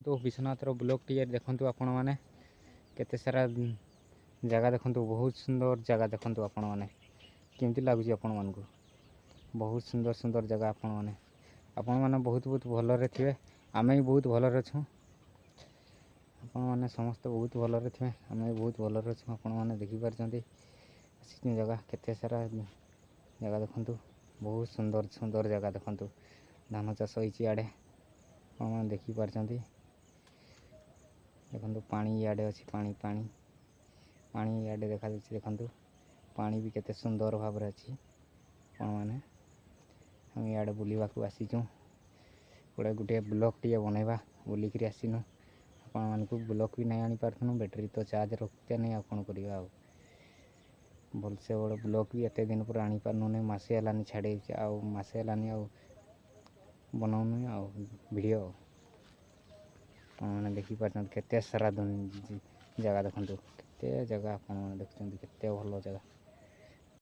तो Vishwanath block T देखु आपण मैंने केते सारा जगह देखु बहुत सुंदर जगह देखु आपण मैंने केमती लगुच आपण मानक बहुत सुंदर सुंदर जगह आपण मैंने बहुत बहुत भलरे थे आम भी बहुत भलरे अच्छु आपण मैंने समस्त बहुत भलरे थे आम भी बहुत भलरे अच्छु आपण मैंने देखिपार जगह केते सारा जगह देखु बहुत सुंदर सुंदर जगह देखु धान चाष होती आड़े आप देखिपार देखो पानी इे अच्छी पानी पानी पानी इे देखा देखु पानी भी केते सुंदर भाव अच्छी मैंने हम इे बुलवा आसीचु गोटे गोटे ब्लॉक टी बनवा बुलिक आसीनु आपण को ब्लॉक भी नहीं आनी पार्थनु बैटेरी तो चार्ज रखते नहीं कौन करवा भलसे बड़े ब्लॉक भी एत दिन पर आनी पार्नु मसे है छाड़े मसे है बनाऊनु वीडियो मैंने देखिपार केते सारा जगह देखु केते जगह आप देखते केते भल जगह।